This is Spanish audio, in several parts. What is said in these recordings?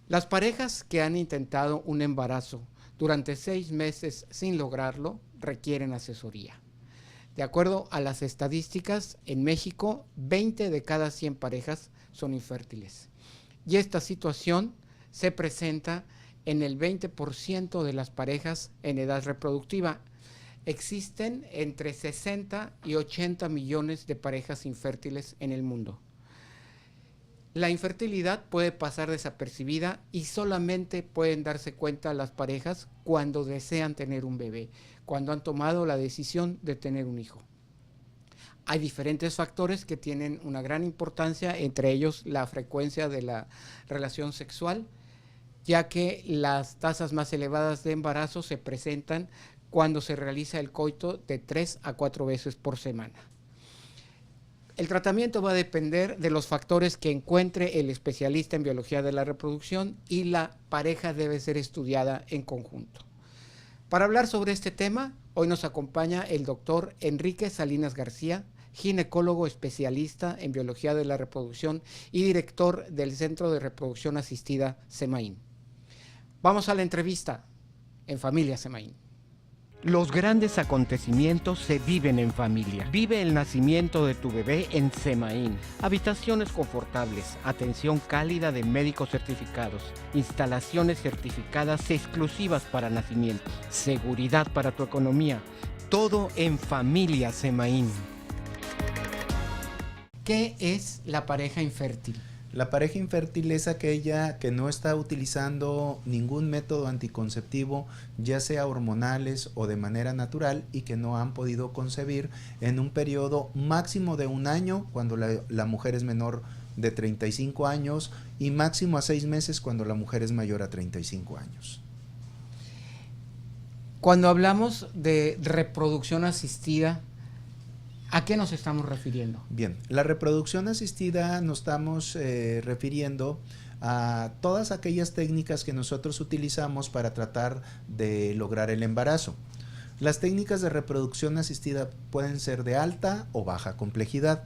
Las parejas que han intentado un embarazo durante 6 meses sin lograrlo requieren asesoría. De acuerdo a las estadísticas, en México 20 de cada 100 parejas son infértiles. Y esta situación se presenta en el 20% de las parejas en edad reproductiva. Existen entre 60 y 80 millones de parejas infértiles en el mundo. La infertilidad puede pasar desapercibida y solamente pueden darse cuenta las parejas cuando desean tener un bebé, cuando han tomado la decisión de tener un hijo. Hay diferentes factores que tienen una gran importancia, entre ellos la frecuencia de la relación sexual, ya que las tasas más elevadas de embarazo se presentan cuando se realiza el coito de 3 a 4 veces por semana. El tratamiento va a depender de los factores que encuentre el especialista en biología de la reproducción y la pareja debe ser estudiada en conjunto. Para hablar sobre este tema, hoy nos acompaña el doctor Enrique Salinas García, ginecólogo especialista en biología de la reproducción y director del Centro de Reproducción Asistida SEMAIN. Vamos a la entrevista en Familia SEMAIN. Los grandes acontecimientos se viven en familia. Vive el nacimiento de tu bebé en SEMAIN. Habitaciones confortables, atención cálida de médicos certificados, instalaciones certificadas exclusivas para nacimientos, seguridad para tu economía. Todo en Familia SEMAIN. ¿Qué es la pareja infértil? La pareja infértil es aquella que no está utilizando ningún método anticonceptivo, ya sea hormonales o de manera natural, y que no han podido concebir en un periodo máximo de 1 año cuando la mujer es menor de 35 años y máximo a 6 meses cuando la mujer es mayor a 35 años. Cuando hablamos de reproducción asistida, ¿a qué nos estamos refiriendo? Bien, la reproducción asistida nos estamos refiriendo a todas aquellas técnicas que nosotros utilizamos para tratar de lograr el embarazo. Las técnicas de reproducción asistida pueden ser de alta o baja complejidad.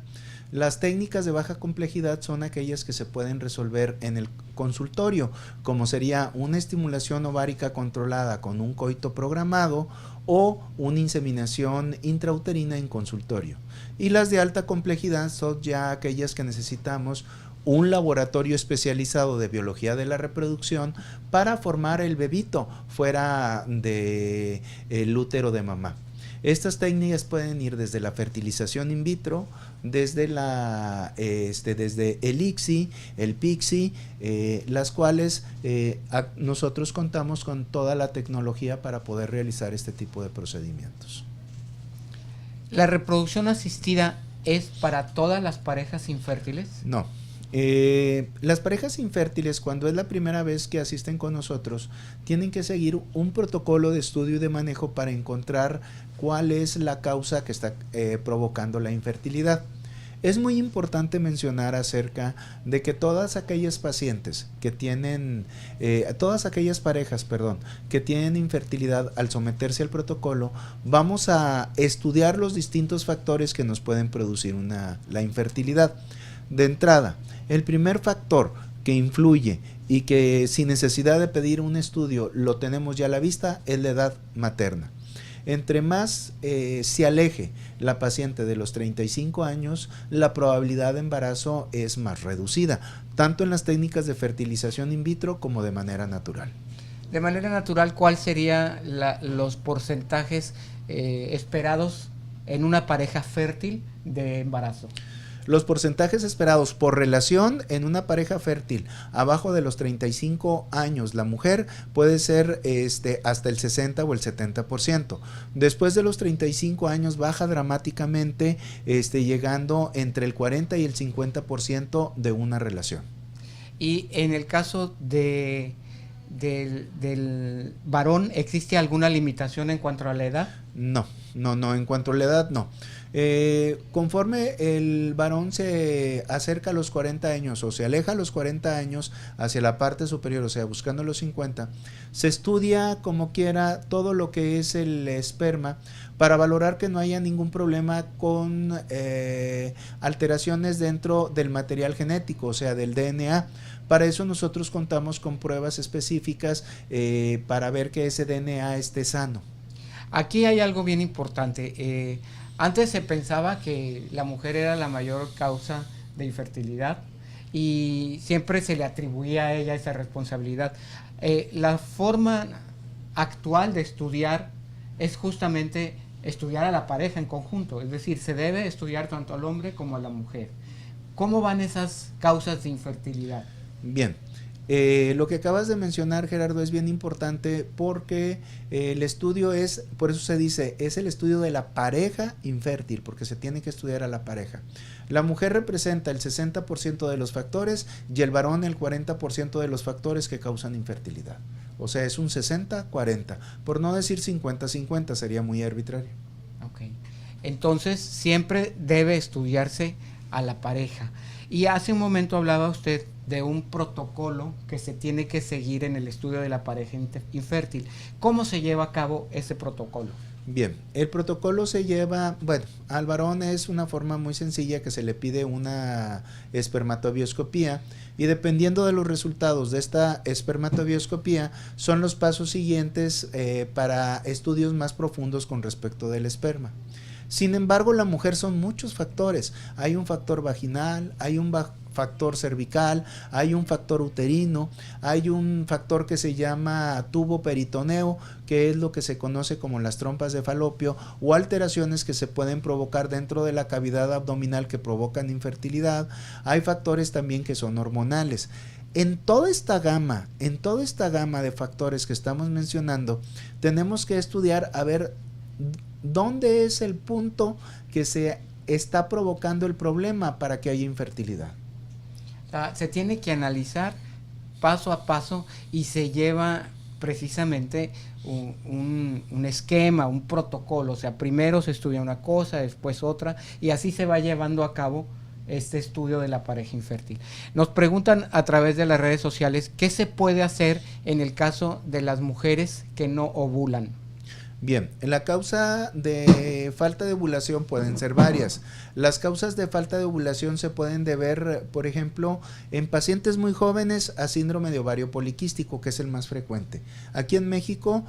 Las técnicas de baja complejidad son aquellas que se pueden resolver en el consultorio, como sería una estimulación ovárica controlada con un coito programado o una inseminación intrauterina en consultorio. Y las de alta complejidad son ya aquellas que necesitamos un laboratorio especializado de biología de la reproducción para formar el bebito fuera del útero de mamá. Estas técnicas pueden ir desde la fertilización in vitro, desde el ICSI, el PICSI, las cuales nosotros contamos con toda la tecnología para poder realizar este tipo de procedimientos. ¿La reproducción asistida es para todas las parejas infértiles? No. Las parejas infértiles, cuando es la primera vez que asisten con nosotros, tienen que seguir un protocolo de estudio y de manejo para encontrar cuál es la causa que está provocando la infertilidad. Es muy importante mencionar acerca de que todas aquellas pacientes que tienen, todas aquellas parejas, que tienen infertilidad, al someterse al protocolo, vamos a estudiar los distintos factores que nos pueden producir la infertilidad. De entrada, el primer factor que influye y que sin necesidad de pedir un estudio lo tenemos ya a la vista es la edad materna. Entre más se aleje la paciente de los 35 años, la probabilidad de embarazo es más reducida, tanto en las técnicas de fertilización in vitro como de manera natural. De manera natural, ¿cuáles serían los porcentajes esperados en una pareja fértil de embarazo? Los porcentajes esperados por relación en una pareja fértil abajo de los 35 años, la mujer puede ser hasta el 60 o el 70%. Después de los 35 años baja dramáticamente, llegando entre el 40 y el 50% de una relación. Y en el caso del varón, ¿existe alguna limitación en cuanto a la edad? No. no, en cuanto a la edad, no. Conforme el varón se acerca a los 40 años o se aleja a los 40 años hacia la parte superior, o sea, buscando los 50, se estudia como quiera todo lo que es el esperma para valorar que no haya ningún problema con alteraciones dentro del material genético, o sea, del DNA. Para eso nosotros contamos con pruebas específicas para ver que ese DNA esté sano. Aquí hay algo bien importante. Antes se pensaba que la mujer era la mayor causa de infertilidad y siempre se le atribuía a ella esa responsabilidad. La forma actual de estudiar es justamente estudiar a la pareja en conjunto, es decir, se debe estudiar tanto al hombre como a la mujer. ¿Cómo van esas causas de infertilidad? Bien, lo que acabas de mencionar, Gerardo, es bien importante porque el estudio es, por eso se dice, es el estudio de la pareja infértil, porque se tiene que estudiar a la pareja. La mujer representa el 60% de los factores y el varón el 40% de los factores que causan infertilidad. O sea, es un 60-40, por no decir 50-50, sería muy arbitrario. Ok, entonces siempre debe estudiarse a la pareja. Y hace un momento hablaba usted de un protocolo que se tiene que seguir en el estudio de la pareja infértil. ¿Cómo se lleva a cabo ese protocolo? Bien, el protocolo se lleva, bueno, al varón es una forma muy sencilla que se le pide una espermatobioscopía y dependiendo de los resultados de esta espermatobioscopía son los pasos siguientes para estudios más profundos con respecto del esperma. Sin embargo, la mujer son muchos factores. Hay un factor vaginal, hay un factor cervical, hay un factor uterino, hay un factor que se llama tubo peritoneo, que es lo que se conoce como las trompas de falopio, o alteraciones que se pueden provocar dentro de la cavidad abdominal que provocan infertilidad. Hay factores también que son hormonales. En toda esta gama de factores que estamos mencionando, tenemos que estudiar a ver ¿dónde es el punto que se está provocando el problema para que haya infertilidad? Se tiene que analizar paso a paso y se lleva precisamente un esquema, un protocolo. O sea, primero se estudia una cosa, después otra, y así se va llevando a cabo este estudio de la pareja infértil. Nos preguntan a través de las redes sociales qué se puede hacer en el caso de las mujeres que no ovulan. Bien, la causa de falta de ovulación pueden ser varias. Las causas de falta de ovulación se pueden deber, por ejemplo, en pacientes muy jóvenes a síndrome de ovario poliquístico, que es el más frecuente. Aquí en México,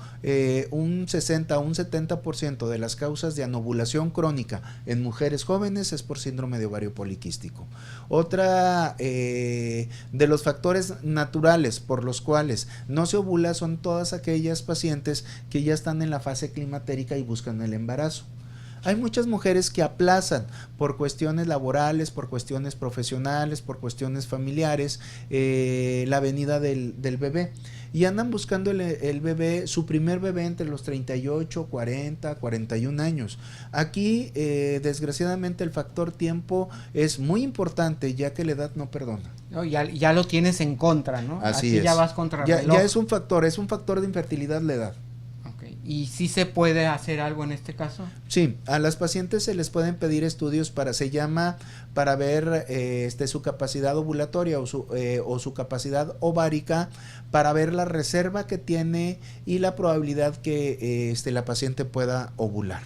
un 60 o un 70% de las causas de anovulación crónica en mujeres jóvenes es por síndrome de ovario poliquístico. Otra de los factores naturales por los cuales no se ovula son todas aquellas pacientes que ya están en la fase climatérica y buscan el embarazo. Hay muchas mujeres que aplazan por cuestiones laborales, por cuestiones profesionales, por cuestiones familiares, la venida del bebé y andan buscando el bebé, su primer bebé entre los 38, 40, 41 años. Aquí, desgraciadamente, el factor tiempo es muy importante, ya que la edad no perdona. No, ya lo tienes en contra, ¿no? Así es. Ya vas contra el reloj. Ya es un factor de infertilidad la edad. ¿Y sí se puede hacer algo en este caso? Sí, a las pacientes se les pueden pedir estudios para ver su capacidad ovulatoria o su capacidad ovárica, para ver la reserva que tiene y la probabilidad que la paciente pueda ovular.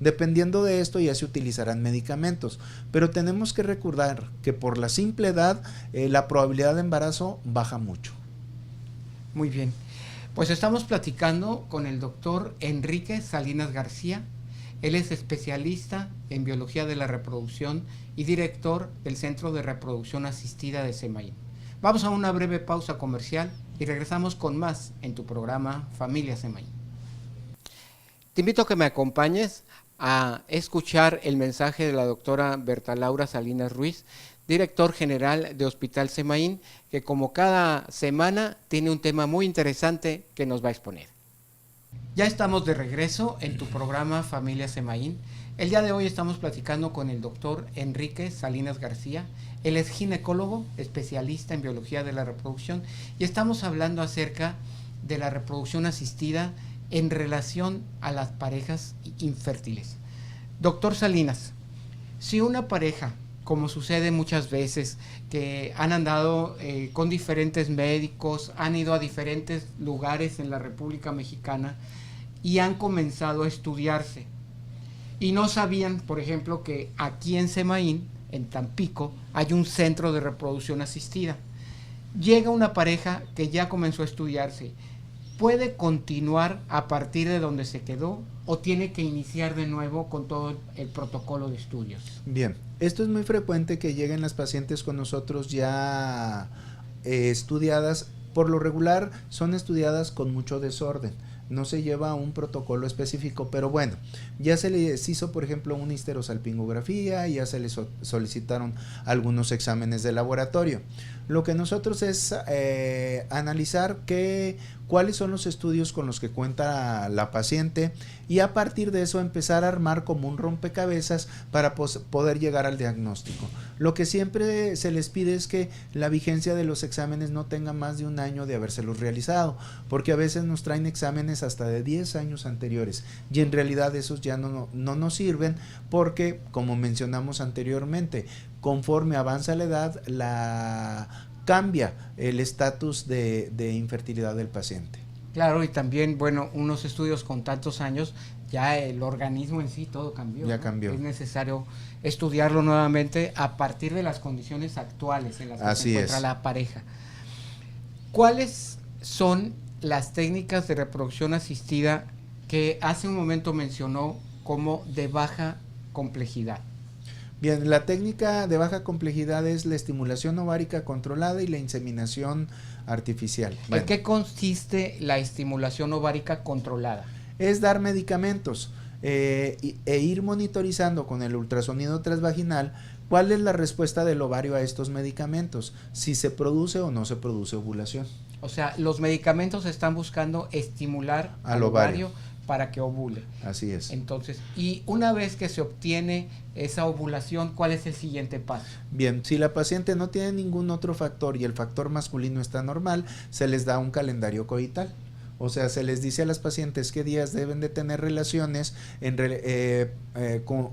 Dependiendo de esto ya se utilizarán medicamentos, pero tenemos que recordar que por la simple edad la probabilidad de embarazo baja mucho. Muy bien. Pues estamos platicando con el doctor Enrique Salinas García. Él es especialista en biología de la reproducción y director del Centro de Reproducción Asistida de Semaín. Vamos a una breve pausa comercial y regresamos con más en tu programa Familia Semaín. Te invito a que me acompañes a escuchar el mensaje de la doctora Berta Laura Salinas Ruiz, director general de Hospital Semaín, que como cada semana tiene un tema muy interesante que nos va a exponer. Ya estamos de regreso en tu programa Familia Semaín. El día de hoy estamos platicando con el doctor Enrique Salinas García. Él es ginecólogo, especialista en biología de la reproducción, y estamos hablando acerca de la reproducción asistida en relación a las parejas infértiles. Doctor Salinas, si una pareja, como sucede muchas veces, que han andado con diferentes médicos, han ido a diferentes lugares en la República Mexicana y han comenzado a estudiarse, y no sabían, por ejemplo, que aquí en Semaín, en Tampico, hay un centro de reproducción asistida. Llega una pareja que ya comenzó a estudiarse, ¿puede continuar a partir de donde se quedó o tiene que iniciar de nuevo con todo el protocolo de estudios? Bien, esto es muy frecuente que lleguen las pacientes con nosotros ya estudiadas. Por lo regular son estudiadas con mucho desorden. No se lleva un protocolo específico, pero bueno, ya se les hizo, por ejemplo, una histerosalpingografía, ya se les solicitaron algunos exámenes de laboratorio. Lo que nosotros es analizar cuáles son los estudios con los que cuenta la paciente, y a partir de eso empezar a armar como un rompecabezas para poder llegar al diagnóstico. Lo que siempre se les pide es que la vigencia de los exámenes no tenga más de un año de habérselos realizado, porque a veces nos traen exámenes hasta de 10 años anteriores, y en realidad esos ya no nos sirven, porque, como mencionamos anteriormente, conforme avanza la edad, cambia el estatus de infertilidad del paciente. Claro, y también, bueno, unos estudios con tantos años, ya el organismo en sí todo cambió. Ya ¿no? cambió. Es necesario estudiarlo nuevamente a partir de las condiciones actuales en las que se encuentra la pareja. ¿Cuáles son las técnicas de reproducción asistida que hace un momento mencionó como de baja complejidad? Bien, la técnica de baja complejidad es la estimulación ovárica controlada y la inseminación artificial. Bueno, ¿en qué consiste la estimulación ovárica controlada? Es dar medicamentos e ir monitorizando con el ultrasonido transvaginal cuál es la respuesta del ovario a estos medicamentos, si se produce o no se produce ovulación. O sea, los medicamentos están buscando estimular al ovario para que ovule. Así es. Entonces, y una vez que se obtiene esa ovulación, ¿cuál es el siguiente paso? Bien, si la paciente no tiene ningún otro factor y el factor masculino está normal, se les da un calendario coital. O sea, se les dice a las pacientes qué días deben de tener relaciones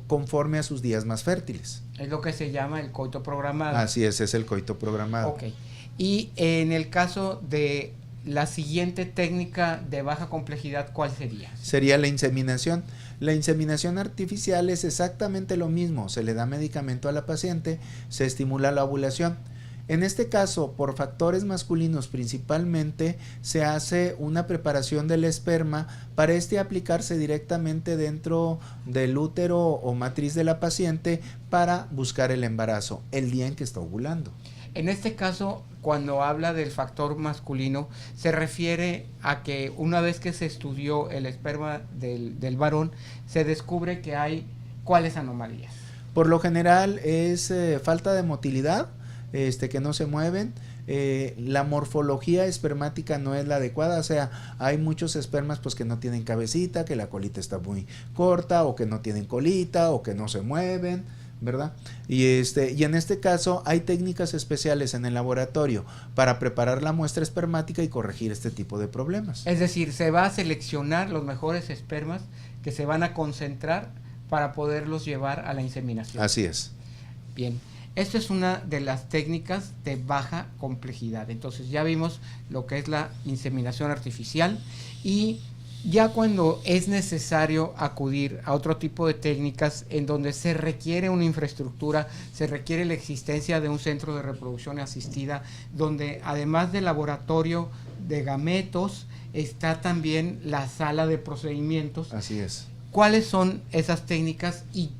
conforme a sus días más fértiles. Es lo que se llama el coito programado. Así es el coito programado. Ok. Y en el caso de la siguiente técnica de baja complejidad, ¿cuál sería? Sería la inseminación. La inseminación artificial es exactamente lo mismo. Se le da medicamento a la paciente, se estimula la ovulación. En este caso, por factores masculinos principalmente, se hace una preparación del esperma para aplicarse directamente dentro del útero o matriz de la paciente para buscar el embarazo el día en que está ovulando. En este caso, cuando habla del factor masculino, se refiere a que una vez que se estudió el esperma del varón, se descubre que hay ¿cuáles anomalías? Por lo general es falta de motilidad, que no se mueven, la morfología espermática no es la adecuada, o sea, hay muchos espermas pues que no tienen cabecita, que la colita está muy corta, o que no tienen colita, o que no se mueven, ¿verdad? Y en este caso hay técnicas especiales en el laboratorio para preparar la muestra espermática y corregir este tipo de problemas. Es decir, se va a seleccionar los mejores espermas que se van a concentrar para poderlos llevar a la inseminación. Así es. Bien. Esta es una de las técnicas de baja complejidad. Entonces ya vimos lo que es la inseminación artificial, y ya cuando es necesario acudir a otro tipo de técnicas en donde se requiere una infraestructura, se requiere la existencia de un centro de reproducción asistida, donde además del laboratorio de gametos está también la sala de procedimientos. Así es. ¿Cuáles son esas técnicas y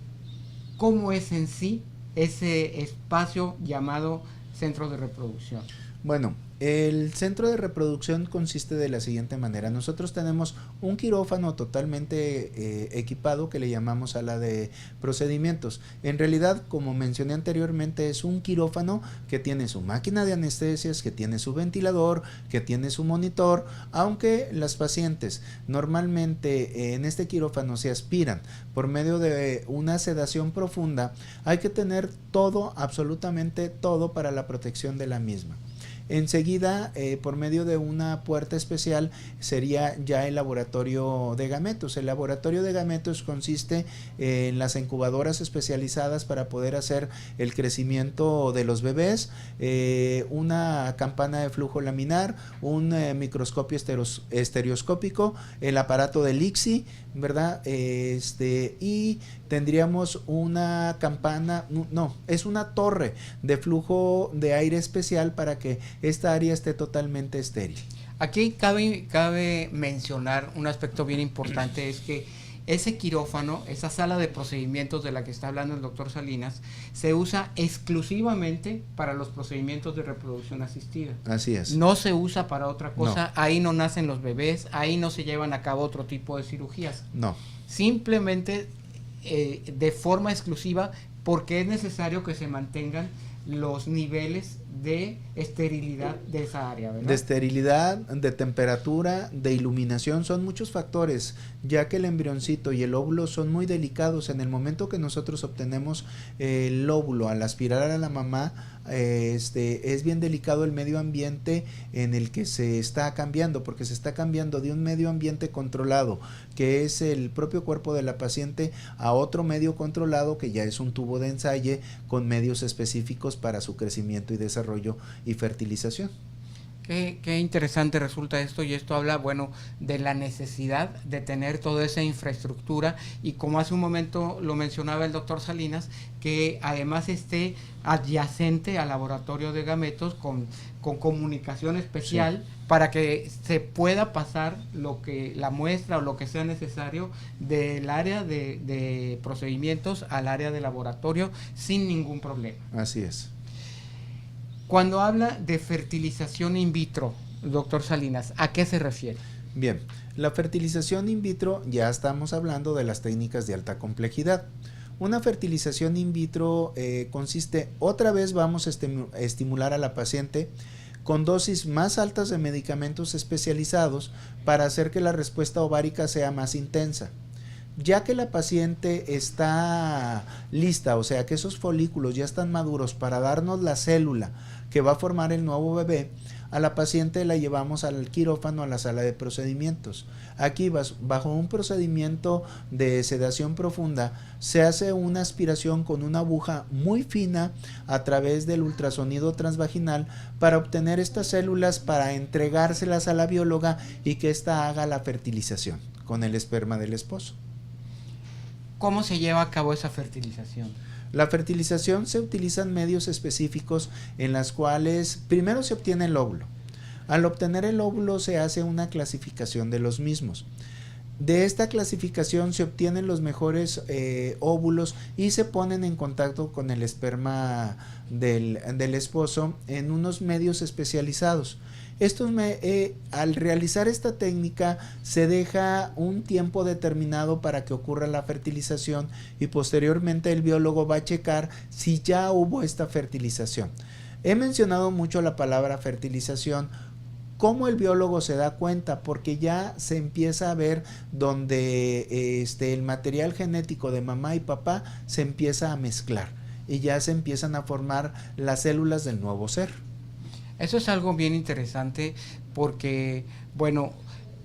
cómo es en sí ese espacio llamado centro de reproducción? Bueno, el centro de reproducción consiste de la siguiente manera. Nosotros tenemos un quirófano totalmente equipado que le llamamos sala de procedimientos. En realidad, como mencioné anteriormente, es un quirófano que tiene su máquina de anestesias, que tiene su ventilador, que tiene su monitor, aunque las pacientes normalmente en este quirófano se aspiran por medio de una sedación profunda. Hay que tener todo, absolutamente todo, para la protección de la misma. Enseguida, por medio de una puerta especial, sería ya el laboratorio de gametos. El laboratorio de gametos consiste en las incubadoras especializadas para poder hacer el crecimiento de los bebés, una campana de flujo laminar, un microscopio estereoscópico, el aparato del ICSI, ¿verdad? Y tendríamos una campana, no, es una torre de flujo de aire especial para que esta área esté totalmente estéril. Aquí cabe mencionar un aspecto bien importante, es que ese quirófano, esa sala de procedimientos de la que está hablando el doctor Salinas, se usa exclusivamente para los procedimientos de reproducción asistida. Así es. No se usa para otra cosa, No. Ahí no nacen los bebés, ahí no se llevan a cabo otro tipo de cirugías. No. Simplemente de forma exclusiva, porque es necesario que se mantengan los niveles de esterilidad de esa área, ¿verdad? De esterilidad, de temperatura, de iluminación, son muchos factores, ya que el embrioncito y el óvulo son muy delicados. En el momento que nosotros obtenemos el óvulo al aspirar a la mamá, es bien delicado el medio ambiente en el que se está cambiando, porque se está cambiando de un medio ambiente controlado, que es el propio cuerpo de la paciente, a otro medio controlado, que ya es un tubo de ensayo con medios específicos para su crecimiento y desarrollo y fertilización. Qué interesante resulta esto, y esto habla, bueno, de la necesidad de tener toda esa infraestructura, y como hace un momento lo mencionaba el doctor Salinas, que además esté adyacente al laboratorio de gametos con comunicación especial, sí, para que se pueda pasar la muestra o lo que sea necesario del área de procedimientos al área de laboratorio sin ningún problema. Así es. Cuando habla de fertilización in vitro, doctor Salinas, ¿a qué se refiere? Bien, la fertilización in vitro, ya estamos hablando de las técnicas de alta complejidad. Una fertilización in vitro consiste, otra vez vamos a estimular a la paciente con dosis más altas de medicamentos especializados para hacer que la respuesta ovárica sea más intensa. Ya que la paciente está lista, o sea que esos folículos ya están maduros para darnos la célula que va a formar el nuevo bebé, a la paciente la llevamos al quirófano, a la sala de procedimientos. Aquí, bajo un procedimiento de sedación profunda, se hace una aspiración con una aguja muy fina a través del ultrasonido transvaginal para obtener estas células, para entregárselas a la bióloga y que ésta haga la fertilización con el esperma del esposo. ¿Cómo se lleva a cabo esa fertilización? La fertilización, se utilizan medios específicos en las cuales primero se obtiene el óvulo. Al obtener el óvulo se hace una clasificación de los mismos. De esta clasificación se obtienen los mejores óvulos y se ponen en contacto con el esperma del esposo en unos medios especializados. Al realizar esta técnica se deja un tiempo determinado para que ocurra la fertilización, y posteriormente el biólogo va a checar si ya hubo esta fertilización. He mencionado mucho la palabra fertilización. ¿Cómo el biólogo se da cuenta? Porque ya se empieza a ver donde el material genético de mamá y papá se empieza a mezclar y ya se empiezan a formar las células del nuevo ser. Eso es algo bien interesante porque, bueno,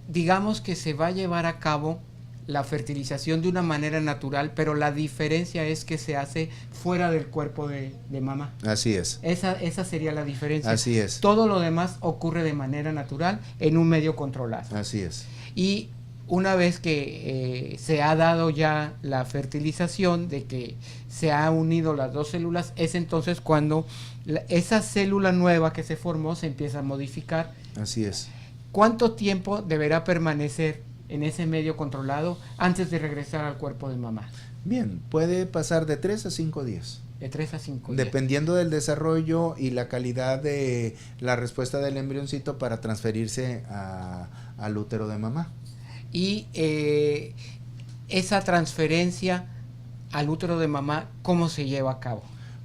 digamos que se va a llevar a cabo la fertilización de una manera natural, pero la diferencia es que se hace fuera del cuerpo de mamá. Así es. Esa sería la diferencia. Así es. Todo lo demás ocurre de manera natural en un medio controlado. Así es. Y una vez que se ha dado ya la fertilización, de que se han unido las dos células, es entonces cuando esa célula nueva que se formó se empieza a modificar. Así es. ¿Cuánto tiempo deberá permanecer en ese medio controlado antes de regresar al cuerpo de mamá? Bien, puede pasar de 3 a 5 días. De 3 a 5 días. Dependiendo del desarrollo y la calidad de la respuesta del embrioncito para transferirse al útero de mamá. Y esa transferencia al útero de mamá, ¿cómo se lleva a cabo?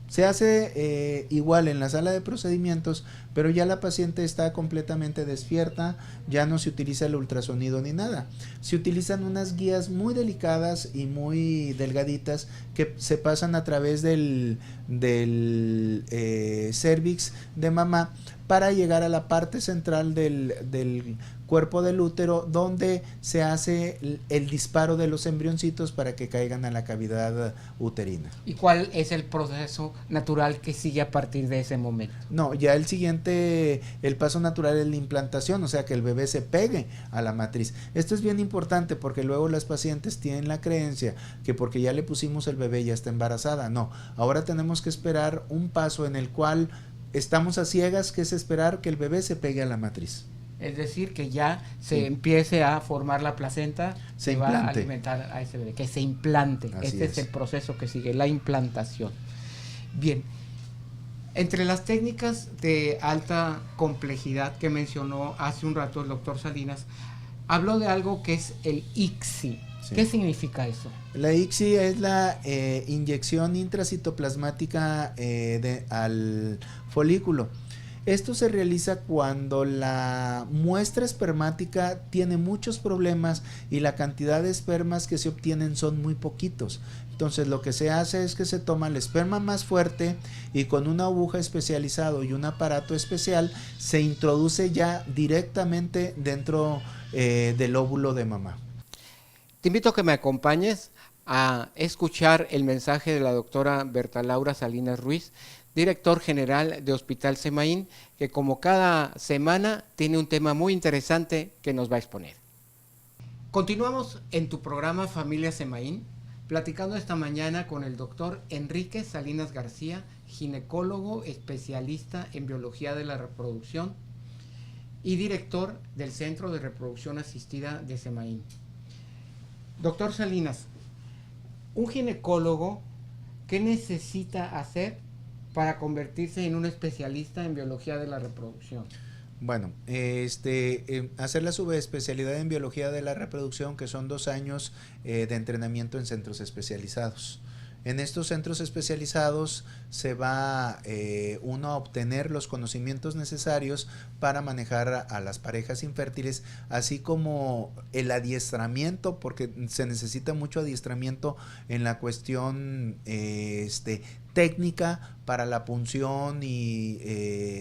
Se hace igual en la sala de procedimientos, pero ya la paciente está completamente despierta, ya no se utiliza el ultrasonido ni nada. Se utilizan unas guías muy delicadas y muy delgaditas que se pasan a través del cervix de mamá para llegar a la parte central del cuerpo del útero, donde se hace el disparo de los embrioncitos para que caigan a la cavidad uterina. ¿Y cuál es el proceso natural que sigue a partir de ese momento? No, ya el paso natural es la implantación, o sea, que el bebé se pegue a la matriz. Esto es bien importante porque luego las pacientes tienen la creencia que porque ya le pusimos el bebé ya está embarazada. No, ahora tenemos que esperar un paso en el cual estamos a ciegas, que es esperar que el bebé se pegue a la matriz. Es decir, que ya se empiece a formar la placenta, se va a implante. alimentar a ese bebé, que se implante. Este es el proceso que sigue, la implantación. Bien, entre las técnicas de alta complejidad que mencionó hace un rato el doctor Salinas, habló de algo que es el ICSI. Sí. ¿Qué significa eso? La ICSI es la inyección intracitoplasmática al folículo. Esto se realiza cuando la muestra espermática tiene muchos problemas y la cantidad de espermas que se obtienen son muy poquitos. Entonces lo que se hace es que se toma el esperma más fuerte y con una aguja especializada y un aparato especial se introduce ya directamente dentro del óvulo de mamá. Te invito a que me acompañes a escuchar el mensaje de la doctora Berta Laura Salinas Ruiz, director general de Hospital Semaín, que como cada semana tiene un tema muy interesante que nos va a exponer. Continuamos en tu programa Familia Semaín, platicando esta mañana con el doctor Enrique Salinas García, ginecólogo especialista en biología de la reproducción y director del Centro de Reproducción Asistida de Semaín. Doctor Salinas, un ginecólogo, ¿qué necesita hacer para convertirse en un especialista en biología de la reproducción? Bueno, hacer la subespecialidad en biología de la reproducción, que son 2 años de entrenamiento en centros especializados. En estos centros especializados se va uno a obtener los conocimientos necesarios para manejar a las parejas infértiles, así como el adiestramiento, porque se necesita mucho adiestramiento en la cuestión técnica para la punción y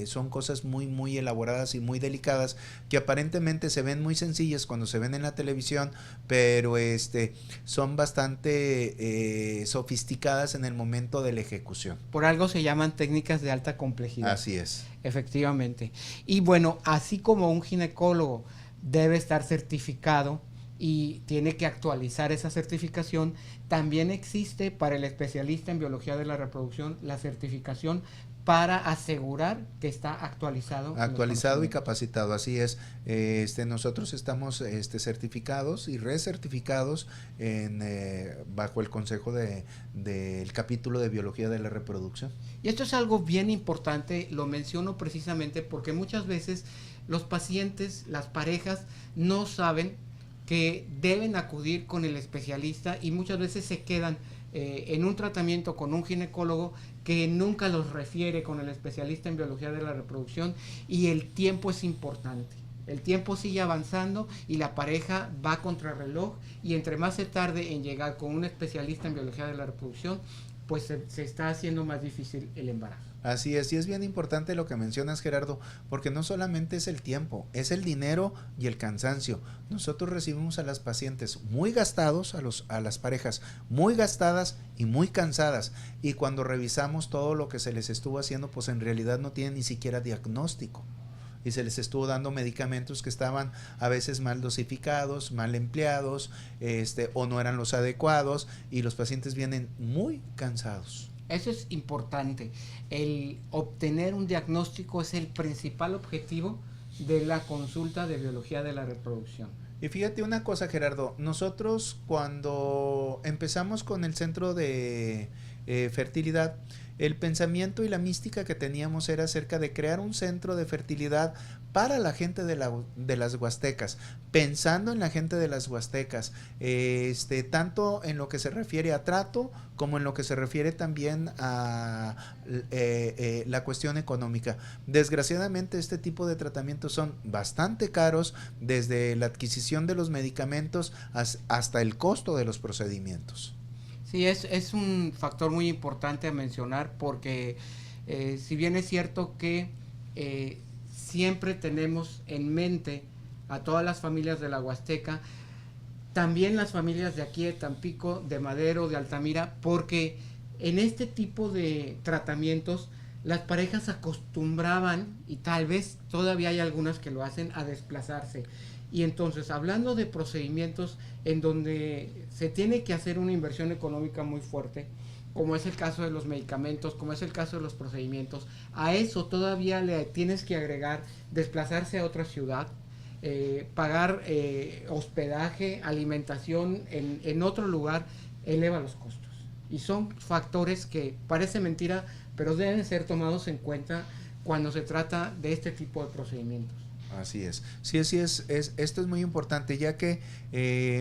son cosas muy elaboradas y muy delicadas que aparentemente se ven muy sencillas cuando se ven en la televisión, pero son bastante sofisticadas en el momento de la ejecución. Por algo se llaman técnicas de alta complejidad. Así es. Efectivamente. Y bueno, así como un ginecólogo debe estar certificado y tiene que actualizar esa certificación, también existe para el especialista en biología de la reproducción la certificación para asegurar que está actualizado. Actualizado y capacitado, así es. Nosotros estamos certificados y recertificados bajo el consejo del capítulo de biología de la reproducción. Y esto es algo bien importante, lo menciono precisamente porque muchas veces los pacientes, las parejas, no saben que deben acudir con el especialista y muchas veces se quedan en un tratamiento con un ginecólogo que nunca los refiere con el especialista en biología de la reproducción, y el tiempo es importante. El tiempo sigue avanzando y la pareja va contra reloj, y entre más se tarde en llegar con un especialista en biología de la reproducción, pues se está haciendo más difícil el embarazo. Así es, y es bien importante lo que mencionas, Gerardo, porque no solamente es el tiempo, es el dinero y el cansancio. Nosotros recibimos a las pacientes muy gastados, a las parejas muy gastadas y muy cansadas, y cuando revisamos todo lo que se les estuvo haciendo, pues en realidad no tienen ni siquiera diagnóstico. Y se les estuvo dando medicamentos que estaban a veces mal dosificados, mal empleados, o no eran los adecuados, y los pacientes vienen muy cansados. Eso es importante. El obtener un diagnóstico es el principal objetivo de la consulta de biología de la reproducción. Y fíjate una cosa, Gerardo, nosotros cuando empezamos con el centro de fertilidad, El pensamiento y la mística que teníamos era acerca de crear un centro de fertilidad para la gente de las Huastecas, pensando en la gente de las Huastecas, tanto en lo que se refiere a trato como en lo que se refiere también a la cuestión económica. Desgraciadamente este tipo de tratamientos son bastante caros, desde la adquisición de los medicamentos hasta el costo de los procedimientos. Sí, es un factor muy importante a mencionar porque si bien es cierto que siempre tenemos en mente a todas las familias de la Huasteca, también las familias de aquí de Tampico, de Madero, de Altamira, porque en este tipo de tratamientos las parejas acostumbraban, y tal vez todavía hay algunas que lo hacen, a desplazarse. Y entonces, hablando de procedimientos en donde se tiene que hacer una inversión económica muy fuerte, como es el caso de los medicamentos, como es el caso de los procedimientos, a eso todavía le tienes que agregar desplazarse a otra ciudad, pagar hospedaje, alimentación en otro lugar, eleva los costos. Y son factores que parece mentira, pero deben ser tomados en cuenta cuando se trata de este tipo de procedimientos. Así es. Sí, esto es muy importante, ya que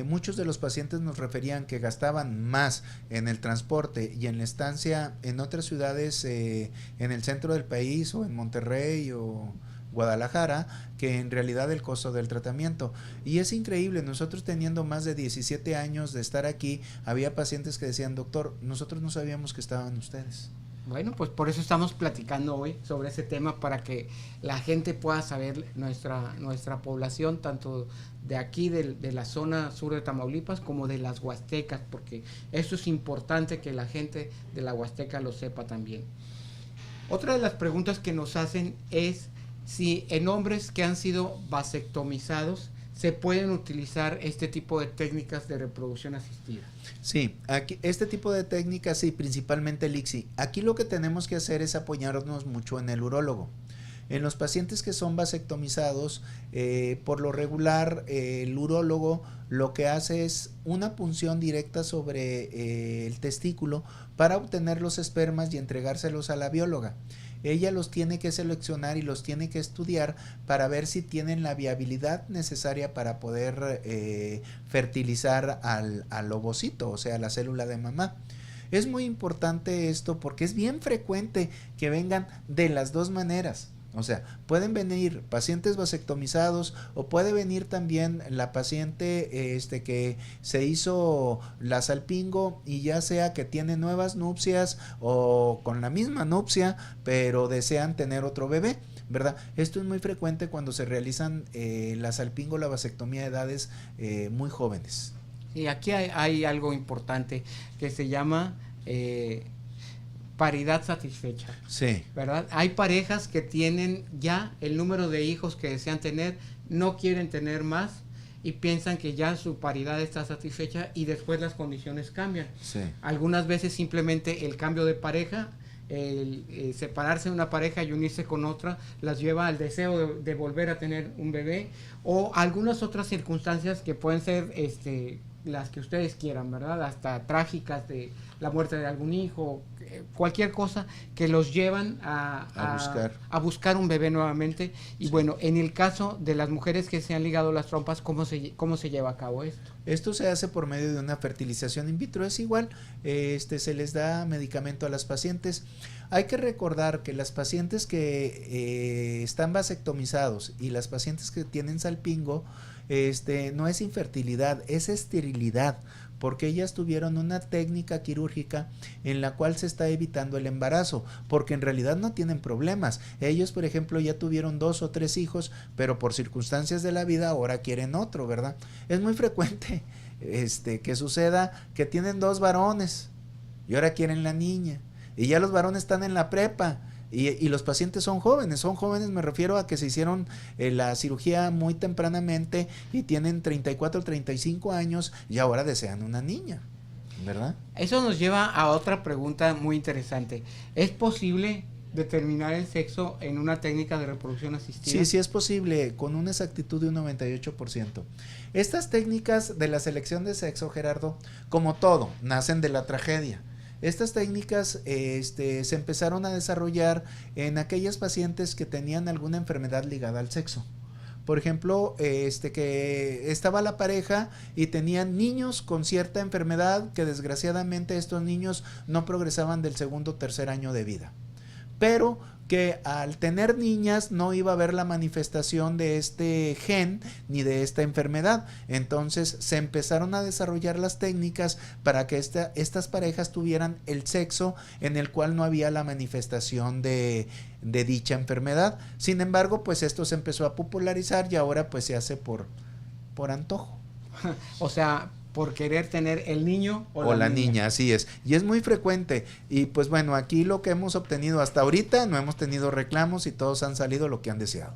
muchos de los pacientes nos referían que gastaban más en el transporte y en la estancia en otras ciudades en el centro del país o en Monterrey o Guadalajara, que en realidad el costo del tratamiento. Y es increíble, nosotros teniendo más de 17 años de estar aquí, había pacientes que decían: doctor, nosotros no sabíamos que estaban ustedes. Bueno, pues por eso estamos platicando hoy sobre ese tema, para que la gente pueda saber, nuestra población, tanto de aquí, de la zona sur de Tamaulipas, como de las Huastecas, porque eso es importante que la gente de la Huasteca lo sepa también. Otra de las preguntas que nos hacen es si en hombres que han sido vasectomizados se pueden utilizar este tipo de técnicas de reproducción asistida. Sí, aquí, este tipo de técnicas, sí, principalmente el ICSI. Aquí lo que tenemos que hacer es apoyarnos mucho en el urólogo. En los pacientes que son vasectomizados, por lo regular, el urólogo lo que hace es una punción directa sobre el testículo para obtener los espermas y entregárselos a la bióloga. Ella los tiene que seleccionar y los tiene que estudiar para ver si tienen la viabilidad necesaria para poder fertilizar al ovocito, o sea, la célula de mamá. Es muy importante esto porque es bien frecuente que vengan de las dos maneras. O sea, pueden venir pacientes vasectomizados o puede venir también la paciente que se hizo la salpingo y ya sea que tiene nuevas nupcias o con la misma nupcia, pero desean tener otro bebé, ¿verdad? Esto es muy frecuente cuando se realizan la salpingo, la vasectomía de edades muy jóvenes. Y aquí hay algo importante que se llama paridad satisfecha. Sí. ¿Verdad? Hay parejas que tienen ya el número de hijos que desean tener, no quieren tener más y piensan que ya su paridad está satisfecha y después las condiciones cambian. Sí. Algunas veces simplemente el cambio de pareja, el separarse de una pareja y unirse con otra, las lleva al deseo de volver a tener un bebé, o algunas otras circunstancias que pueden ser las que ustedes quieran, ¿verdad? Hasta trágicas, de la muerte de algún hijo, cualquier cosa que los llevan a buscar un bebé nuevamente. Y sí. Bueno, en el caso de las mujeres que se han ligado las trompas, ¿cómo se lleva a cabo esto? Esto se hace por medio de una fertilización in vitro, es igual, se les da medicamento a las pacientes. Hay que recordar que las pacientes que están vasectomizados y las pacientes que tienen salpingo, no es infertilidad, es esterilidad, porque ellas tuvieron una técnica quirúrgica en la cual se está evitando el embarazo, porque en realidad no tienen problemas. Ellos, por ejemplo, ya tuvieron 2 o 3 hijos, pero por circunstancias de la vida ahora quieren otro, ¿verdad? Es muy frecuente que suceda que tienen 2 varones y ahora quieren la niña, y ya los varones están en la prepa. Y los pacientes son jóvenes me refiero a que se hicieron la cirugía muy tempranamente y tienen 34 o 35 años y ahora desean una niña, ¿verdad? Eso nos lleva a otra pregunta muy interesante. ¿Es posible determinar el sexo en una técnica de reproducción asistida? Sí es posible, con una exactitud de un 98%. Estas técnicas de la selección de sexo, Gerardo, como todo, nacen de la tragedia. Estas técnicas se empezaron a desarrollar en aquellas pacientes que tenían alguna enfermedad ligada al sexo. Por ejemplo, que estaba la pareja y tenían niños con cierta enfermedad que desgraciadamente estos niños no progresaban del segundo o tercer año de vida. Pero que al tener niñas no iba a haber la manifestación de este gen ni de esta enfermedad. Entonces se empezaron a desarrollar las técnicas para que estas parejas tuvieran el sexo en el cual no había la manifestación de dicha enfermedad. Sin embargo, pues esto se empezó a popularizar y ahora pues se hace por antojo. O sea, por querer tener el niño o la niña, así es. Y es muy frecuente. Y pues bueno, aquí lo que hemos obtenido hasta ahorita, no hemos tenido reclamos y todos han salido lo que han deseado.